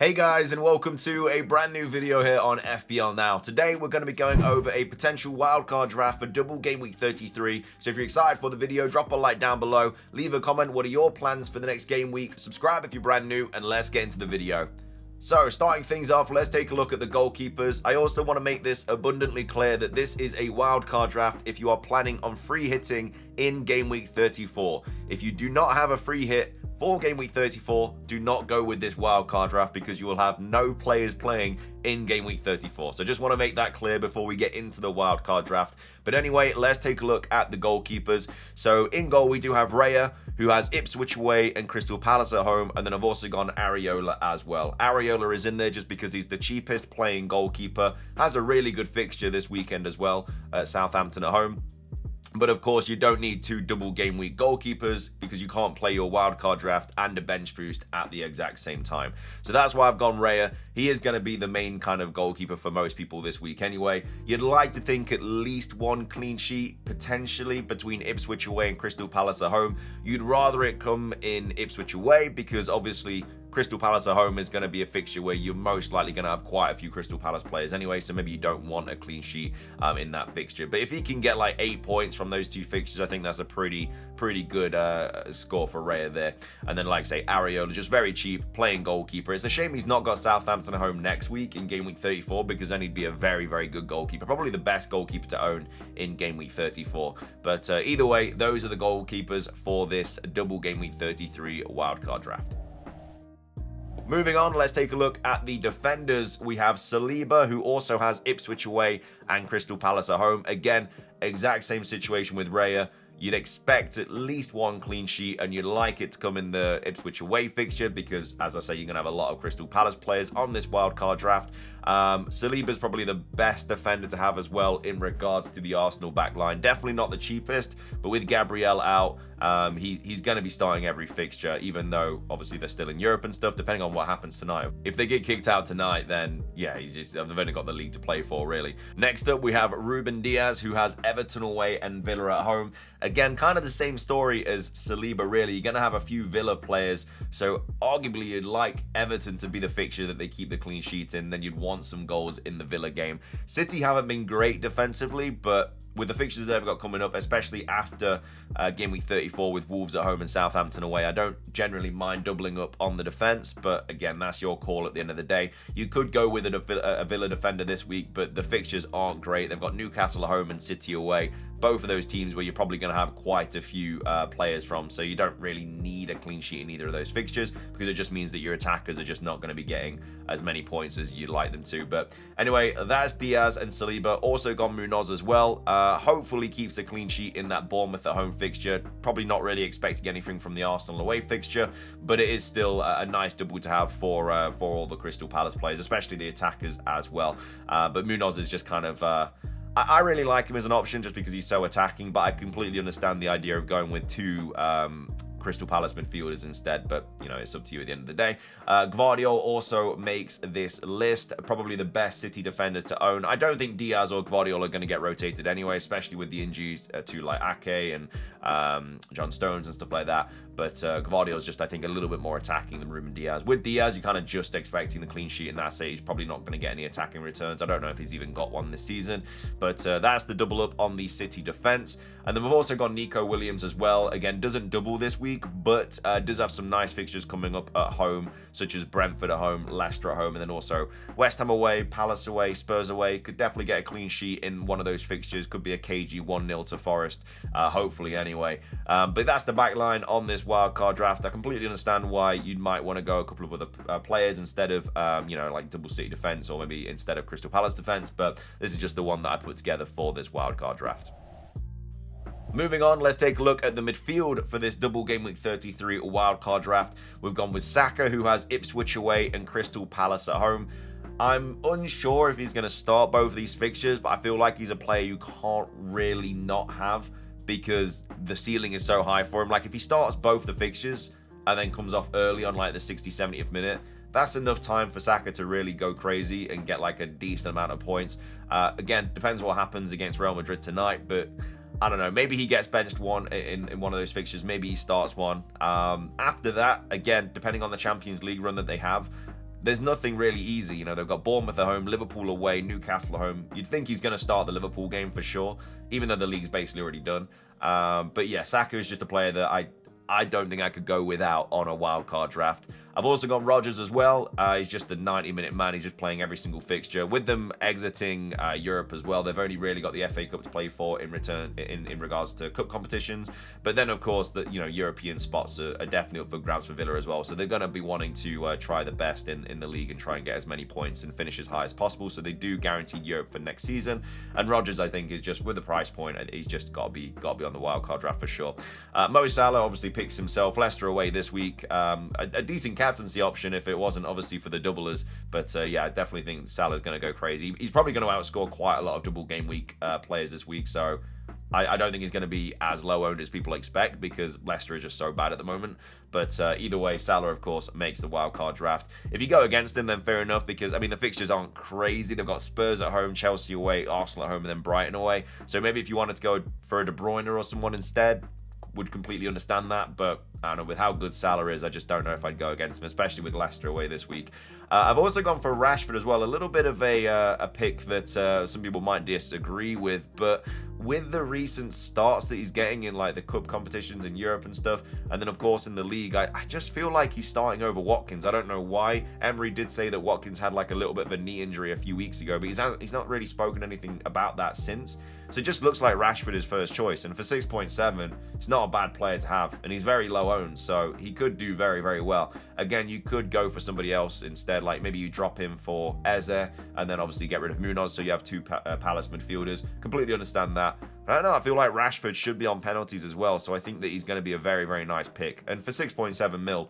Hey guys, and welcome to a brand new video here on FPL Now. Today we're going to be going over a potential wildcard draft for Double Game Week 33. So if you're excited for the video, drop a like down below, leave a comment, what are your plans for the next game week, subscribe if you're brand new, and let's get into the video. So, starting things off, let's take a look at the goalkeepers. I also want to make this abundantly clear that this is a wildcard draft if you are planning on free hitting in Game Week 34. If you do not have a free hit for Game Week 34, do not go with this wildcard draft because you will have no players playing in Game Week 34. So just want to make that clear before we get into the wildcard draft. But anyway, let's take a look at the goalkeepers. So in goal, we do have Raya, who has Ipswich away and Crystal Palace at home. And then I've also gone Areola as well. Areola is in there just because he's the cheapest playing goalkeeper. Has a really good fixture this weekend as well at Southampton at home. But of course, you don't need two double game week goalkeepers because you can't play your wildcard draft and a bench boost at the exact same time. So that's why I've gone Raya. He is going to be the main kind of goalkeeper for most people this week anyway. You'd like to think at least one clean sheet, potentially, between Ipswich away and Crystal Palace at home. You'd rather it come in Ipswich away because obviously Crystal Palace at home is going to be a fixture where you're most likely going to have quite a few Crystal Palace players anyway, so maybe you don't want a clean sheet in that fixture. But if he can get like 8 points from those two fixtures, I think that's a pretty good score for Raya there. And then, like I say, Areola, just very cheap, playing goalkeeper. It's a shame he's not got Southampton at home next week in Game Week 34 because then he'd be a very good goalkeeper. Probably the best goalkeeper to own in Game Week 34. But either way, those are the goalkeepers for this Double Game Week 33 wildcard draft. Moving on, let's take a look at the defenders. We have Saliba, who also has Ipswich away and Crystal Palace at home. Again, exact same situation with Raya. You'd expect at least one clean sheet, and you'd like it to come in the Ipswich away fixture because, as I say, you're going to have a lot of Crystal Palace players on this wildcard draft. Saliba is probably the best defender to have as well in regards to the Arsenal backline. Definitely not the cheapest, but with Gabriel out, he's going to be starting every fixture, even though obviously they're still in Europe and stuff, depending on what happens tonight. If they get kicked out tonight, then yeah, they've only got the league to play for, really. Next up, we have Ruben Diaz, who has Everton away and Villa at home. Again, kind of the same story as Saliba, really. You're going to have a few Villa players, so arguably you'd like Everton to be the fixture that they keep the clean sheet in, then you'd want some goals in the Villa game. City haven't been great defensively, but with the fixtures they've got coming up, especially after Game Week 34 with Wolves at home and Southampton away, I don't generally mind doubling up on the defence, but again, that's your call at the end of the day. You could go with a Villa defender this week, but the fixtures aren't great. They've got Newcastle at home and City away, both of those teams where you're probably going to have quite a few players from, so you don't really need a clean sheet in either of those fixtures because it just means that your attackers are just not going to be getting as many points as you'd like them to. But anyway, that's Diaz and Saliba. Also gone Munoz as well. Hopefully keeps a clean sheet in that Bournemouth at home fixture. Probably not really expecting anything from the Arsenal away fixture, but it is still a nice double to have for all the Crystal Palace players, especially the attackers as well. But Munoz is just kind of I really like him as an option just because he's so attacking, but I completely understand the idea of going with two Crystal Palace midfielders instead, but you know, it's up to you at the end of the day. Gvardiol also makes this list, probably the best City defender to own. I don't think Diaz or Gvardiol are going to get rotated anyway, especially with the injuries to like Ake and John Stones and stuff like that. But Gvardiol is just, I think, a little bit more attacking than Ruben Diaz. With Diaz, you're kind of just expecting the clean sheet, and that's it. He's probably not going to get any attacking returns. I don't know if he's even got one this season, but that's the double up on the City defense. And then we've also got Nico Williams as well. Again, doesn't double this week, but does have some nice fixtures coming up at home, such as Brentford at home, Leicester at home, and then also West Ham away, Palace away, Spurs away. Could definitely get a clean sheet in one of those fixtures. Could be a cagey 1-0 to Forest, hopefully anyway. But that's the back line on this wildcard draft. I completely understand why you might want to go a couple of other players instead of, you know, like double City defense or maybe instead of Crystal Palace defense, but this is just the one that I put together for this wildcard draft. Moving on, let's take a look at the midfield for this Double Game Week 33 wildcard draft. We've gone with Saka, who has Ipswich away and Crystal Palace at home. I'm unsure if he's going to start both of these fixtures, but I feel like he's a player you can't really not have because the ceiling is so high for him. Like, if he starts both the fixtures and then comes off early on like the 60th, 70th minute, that's enough time for Saka to really go crazy and get like a decent amount of points. Again, depends what happens against Real Madrid tonight, but I don't know, maybe he gets benched one in one of those fixtures, maybe he starts one. After that, again, depending on the Champions League run that they have, there's nothing really easy. You know, they've got Bournemouth at home, Liverpool away, Newcastle at home. You'd think he's going to start the Liverpool game for sure, even though the league's basically already done. But yeah, Saka is just a player that I don't think I could go without on a wildcard draft. I've also got Rodgers as well. He's just a 90-minute man. He's just playing every single fixture. With them exiting Europe as well, they've only really got the FA Cup to play for in return in regards to cup competitions. But then, of course, the European spots are definitely up for grabs for Villa as well. So they're going to be wanting to try the best in the league and try and get as many points and finish as high as possible. So they do guarantee Europe for next season. And Rodgers, I think, is just with the price point, he's just got to be on the wildcard draft for sure. Mo Salah obviously picks himself. Leicester away this week. A decent captaincy option if it wasn't obviously for the doublers, but yeah, I definitely think Salah's going to go crazy. He's probably going to outscore quite a lot of double game week players this week, so I don't think he's going to be as low owned as people expect because Leicester is just so bad at the moment. But either way, Salah, of course, makes the wildcard draft. If you go against him, then fair enough, because, I mean, the fixtures aren't crazy. They've got Spurs at home, Chelsea away, Arsenal at home, and then Brighton away. So maybe if you wanted to go for a De Bruyne or someone instead, would completely understand that, but I don't know, with how good Salah is, I just don't know if I'd go against him, especially with Leicester away this week. I've also gone for Rashford as well, a little bit of a pick that some people might disagree with, but with the recent starts that he's getting in like the cup competitions in Europe and stuff, and then of course in the league, I just feel like he's starting over Watkins. I don't know why. Emery did say that Watkins had like a little bit of a knee injury a few weeks ago, but he's not really spoken anything about that since. So it just looks like Rashford is first choice, and for 6.7, it's not a bad player to have, and he's very low owned, so he could do very, very well. Again, you could go for somebody else instead, like maybe you drop him for Eze, and then obviously get rid of Munoz, so you have two Palace midfielders. Completely understand that. I don't know, I feel like Rashford should be on penalties as well, so I think that he's going to be a very, very nice pick. And for 6.7 mil,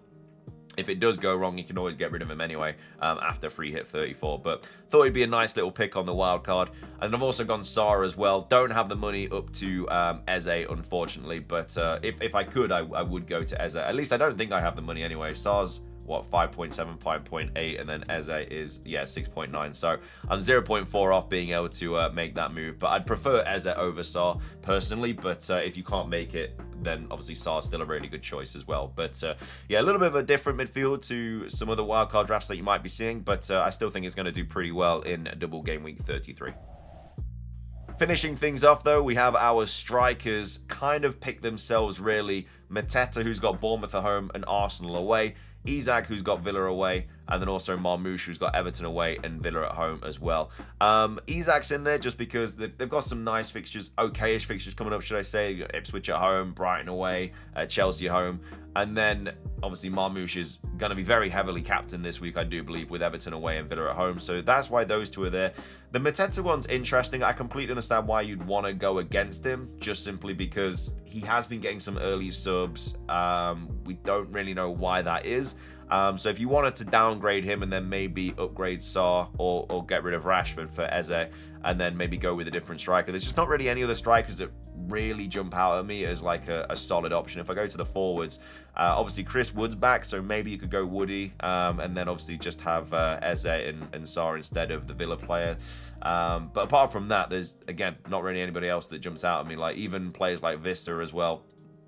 if it does go wrong, you can always get rid of him anyway after free hit 34. But thought he'd be a nice little pick on the wild card. And I've also gone Sarr as well. Don't have the money up to Eze, unfortunately. But if I could, I would go to Eze. At least I don't think I have the money anyway. Sarr's, what, 5.7, 5.8, and then Eze is, yeah, 6.9. So I'm 0.4 off being able to make that move. But I'd prefer Eze over Sarr personally. But if you can't make it, then obviously Sarr's still a really good choice as well. But yeah, a little bit of a different midfield to some of the wildcard drafts that you might be seeing, but I still think it's going to do pretty well in Double Game Week 33. Finishing things off, though, we have our strikers kind of pick themselves, really. Mateta, who's got Bournemouth at home and Arsenal away. Isak, who's got Villa away, and then also Marmoush, who's got Everton away and Villa at home as well. Isak's in there just because they've got some nice fixtures, okay-ish fixtures coming up, should I say. Ipswich at home, Brighton away, Chelsea at home. And then, obviously, Marmoush is going to be very heavily captained this week, I do believe, with Everton away and Villa at home. So that's why those two are there. The Mateta one's interesting. I completely understand why you'd want to go against him, just simply because he has been getting some early subs. We don't really know why that is. So if you wanted to downgrade him and then maybe upgrade Sarr or get rid of Rashford for Eze and then maybe go with a different striker, there's just not really any other strikers that really jump out at me as like a solid option. If I go to the forwards, obviously Chris Wood's back, so maybe you could go Woody and then obviously just have Eze and Sarr instead of the Villa player. But apart from that, there's, again, not really anybody else that jumps out at me. Like even players like Vista as well.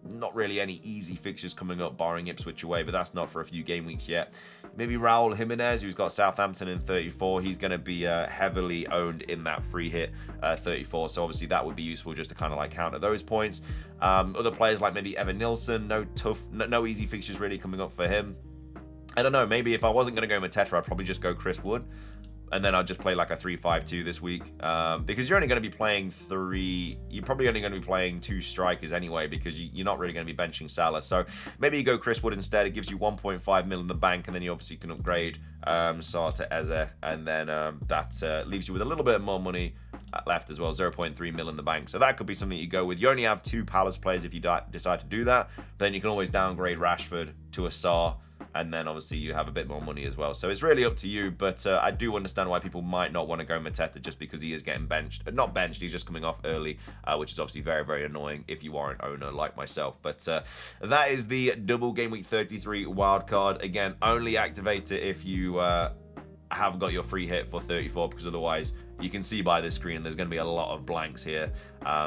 Not really any easy fixtures coming up, barring Ipswich away, but that's not for a few game weeks yet. Maybe Raul Jimenez, who's got Southampton in 34. He's going to be heavily owned in that free hit 34, so obviously that would be useful just to kind of like counter those points. Other players like maybe Evan Nilsson, no easy fixtures really coming up for him. I don't know, maybe if I wasn't going to go Mateta, I'd probably just go Chris Wood. And then I'll just play like a 3-5-2 this week because you're only going to be playing you're probably only going to be playing two strikers anyway because you're not really going to be benching Salah. So maybe you go Chris Wood instead. It gives you 1.5 mil in the bank, and then you obviously can upgrade Sarr to Eze, and then that leaves you with a little bit more money left as well, 0.3 mil in the bank. So that could be something you go with. You only have two Palace players if you decide to do that. Then you can always downgrade Rashford to a Sarr, and then obviously you have a bit more money as well. So it's really up to you, but I do understand why people might not want to go Mateta just because he is getting benched. Not benched, he's just coming off early, which is obviously very, very annoying if you are an owner like myself. But that is the Double Game Week 33 wildcard. Again, only activate it if you have got your free hit for 34, because otherwise you can see by this screen there's going to be a lot of blanks here.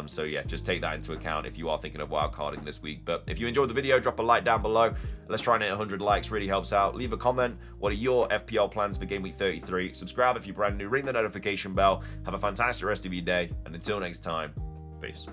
So yeah, just take that into account if you are thinking of wildcarding this week. But if you enjoyed the video, drop a like down below. Let's try and hit 100 likes, really helps out. Leave a comment. What are your FPL plans for Game Week 33? Subscribe if you're brand new, ring the notification bell. Have a fantastic rest of your day, and until next time, peace.